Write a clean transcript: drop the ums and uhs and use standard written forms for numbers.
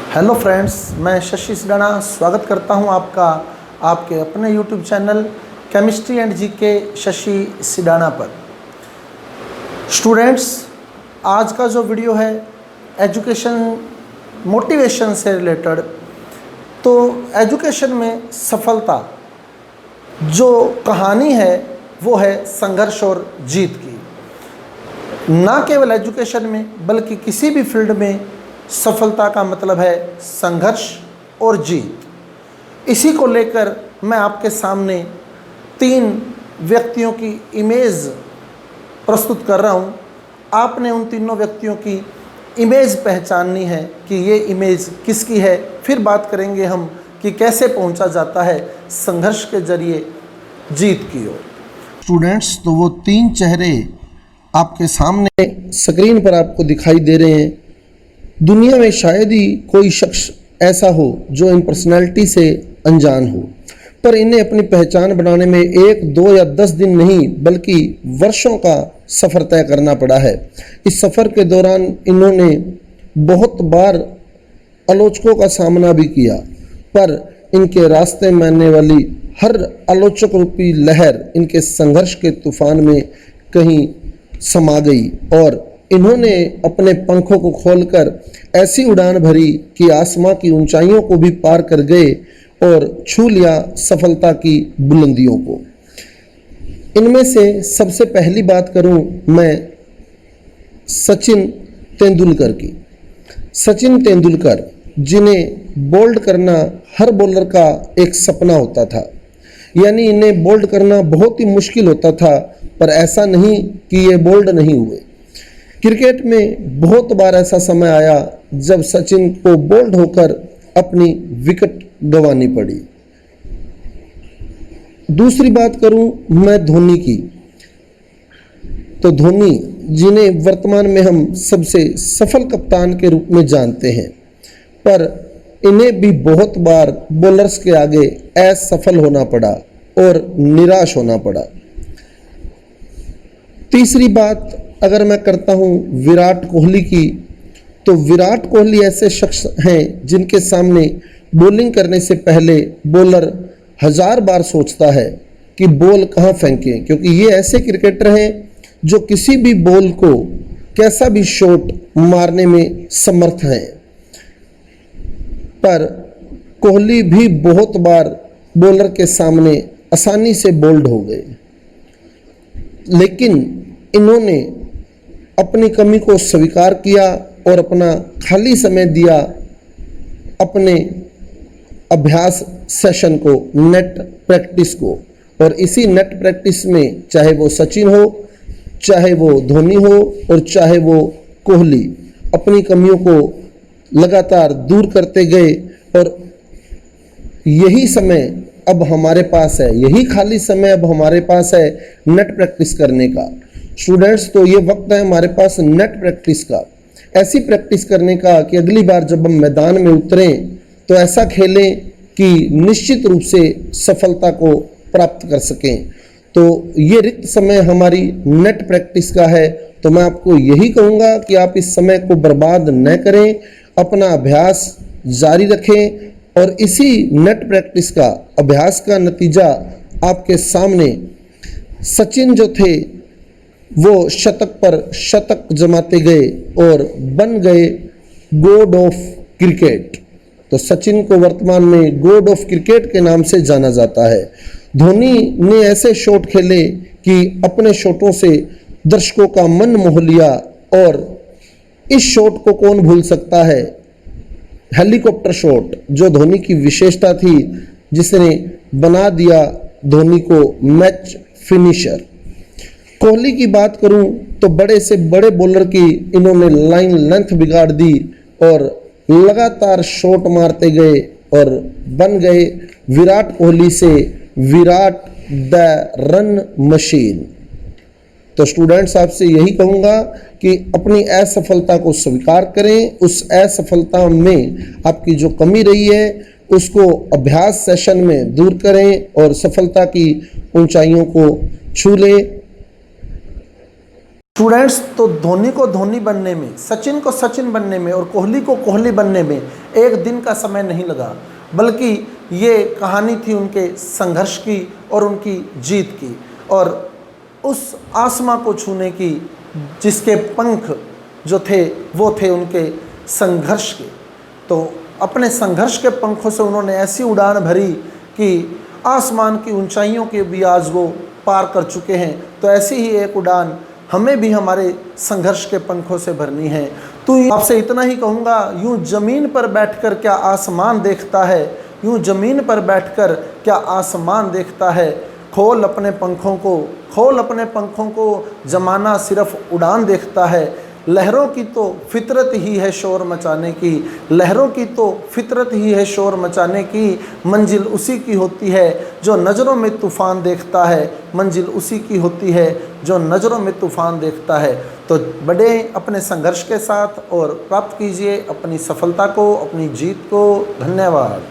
Hello friends, मैं शशि सिडाना स्वागत करता हूं आपका आपके अपने YouTube channel chemistry and GK Shashi Sidana पर। स्टूडेंट्स, आज का जो वीडियो है एजुकेशन मोटिवेशन से रिलेटेड। तो एजुकेशन में सफलता जो कहानी है वो है संघर्ष और जीत की। ना केवल एजुकेशन में बल्कि किसी भी फील्ड में सफलता का मतलब है संघर्ष और जीत। इसी को लेकर मैं आपके सामने 3 व्यक्तियों की इमेज प्रस्तुत कर रहा हूं। आपने उन तीनों व्यक्तियों की इमेज पहचाननी है कि ये इमेज किसकी है। फिर बात करेंगे हम कि कैसे पहुंचा जाता है संघर्ष के जरिए जीत की ओर। स्टूडेंट्स, तो वो 3 चेहरे आपके सामने स्क्रीन पर आपको दिखाई दे रहे हैं। दुनिया में शायद ही कोई शख्स ऐसा हो जो इन पर्सनैलिटी से अनजान हो, पर इन्हें अपनी पहचान बनाने में 1, 2 या 10 दिन नहीं बल्कि वर्षों का सफ़र तय करना पड़ा है। इस सफ़र के दौरान इन्होंने बहुत बार आलोचकों का सामना भी किया, पर इनके रास्ते में आने वाली हर आलोचक रूपी लहर इनके संघर्ष के तूफान में कहीं समा गई और इन्होंने अपने पंखों को खोलकर ऐसी उड़ान भरी कि आसमां की ऊंचाइयों को भी पार कर गए और छू लिया सफलता की बुलंदियों को। इनमें से सबसे पहली बात करूं मैं सचिन तेंदुलकर की। सचिन तेंदुलकर, जिन्हें बोल्ड करना हर बॉलर का एक सपना होता था, यानी इन्हें बोल्ड करना बहुत ही मुश्किल होता था, पर ऐसा नहीं कि ये बोल्ड नहीं हुए। क्रिकेट में बहुत बार ऐसा समय आया जब सचिन को बोल्ड होकर अपनी विकेट गंवानी पड़ी। दूसरी बात करूं मैं धोनी की, तो धोनी, जिन्हें वर्तमान में हम सबसे सफल कप्तान के रूप में जानते हैं, पर इन्हें भी बहुत बार बॉलर्स के आगे असफल होना पड़ा और निराश होना पड़ा। तीसरी बात अगर मैं करता हूं विराट कोहली की, तो विराट कोहली ऐसे शख्स हैं जिनके सामने बॉलिंग करने से पहले बॉलर 1000 बार सोचता है कि बॉल कहां फेंकें, क्योंकि ये ऐसे क्रिकेटर हैं जो किसी भी बॉल को कैसा भी शॉट मारने में समर्थ हैं। पर कोहली भी बहुत बार बॉलर के सामने आसानी से बोल्ड हो गए, लेकिन इन्होंने अपनी कमी को स्वीकार किया और अपना खाली समय दिया अपने अभ्यास सेशन को, नेट प्रैक्टिस को। और इसी नेट प्रैक्टिस में चाहे वो सचिन हो, चाहे वो धोनी हो और चाहे वो कोहली, अपनी कमियों को लगातार दूर करते गए। और यही समय अब हमारे पास है, यही खाली समय अब हमारे पास है नेट प्रैक्टिस करने का। स्टूडेंट्स, तो ये वक्त है हमारे पास नेट प्रैक्टिस का, ऐसी प्रैक्टिस करने का कि अगली बार जब हम मैदान में उतरें तो ऐसा खेलें कि निश्चित रूप से सफलता को प्राप्त कर सकें। तो ये रिक्त समय हमारी नेट प्रैक्टिस का है। तो मैं आपको यही कहूँगा कि आप इस समय को बर्बाद न करें, अपना अभ्यास जारी रखें और इसी नेट प्रैक्टिस का अभ्यास का नतीजा आपके सामने। सचिन जो थे वो शतक पर शतक जमाते गए और बन गए गॉड ऑफ क्रिकेट। तो सचिन को वर्तमान में गॉड ऑफ क्रिकेट के नाम से जाना जाता है। धोनी ने ऐसे शॉट खेले कि अपने शॉटों से दर्शकों का मन मोह लिया, और इस शॉट को कौन भूल सकता है, हेलीकॉप्टर शॉट, जो धोनी की विशेषता थी, जिसने बना दिया धोनी को मैच फिनिशर। कोहली की बात करूं तो बड़े से बड़े बॉलर की इन्होंने लाइन लेंथ बिगाड़ दी और लगातार शॉट मारते गए और बन गए विराट कोहली से विराट द रन मशीन। तो स्टूडेंट्स, आपसे यही कहूँगा कि अपनी असफलता को स्वीकार करें, उस असफलता में आपकी जो कमी रही है उसको अभ्यास सेशन में दूर करें और सफलता की ऊंचाइयों को छू लें। स्टूडेंट्स, तो धोनी को धोनी बनने में, सचिन को सचिन बनने में और कोहली को कोहली बनने में एक दिन का समय नहीं लगा, बल्कि ये कहानी थी उनके संघर्ष की और उनकी जीत की, और उस आसमां को छूने की जिसके पंख जो थे वो थे उनके संघर्ष के। तो अपने संघर्ष के पंखों से उन्होंने ऐसी उड़ान भरी कि आसमान की ऊंचाइयों के भी आज वो पार कर चुके हैं। तो ऐसी ही एक उड़ान हमें भी हमारे संघर्ष के पंखों से भरनी है। तो आपसे इतना ही कहूँगा, यूँ ज़मीन पर बैठकर क्या आसमान देखता है, यूँ ज़मीन पर बैठकर क्या आसमान देखता है। खोल अपने पंखों को, खोल अपने पंखों को, ज़माना सिर्फ उड़ान देखता है। लहरों की तो फितरत ही है शोर मचाने की, लहरों की तो फितरत ही है शोर मचाने की। मंजिल उसी की होती है जो नज़रों में तूफ़ान देखता है, मंजिल उसी की होती है जो नज़रों में तूफ़ान देखता है। तो बढ़े अपने संघर्ष के साथ और प्राप्त कीजिए अपनी सफलता को, अपनी जीत को। धन्यवाद।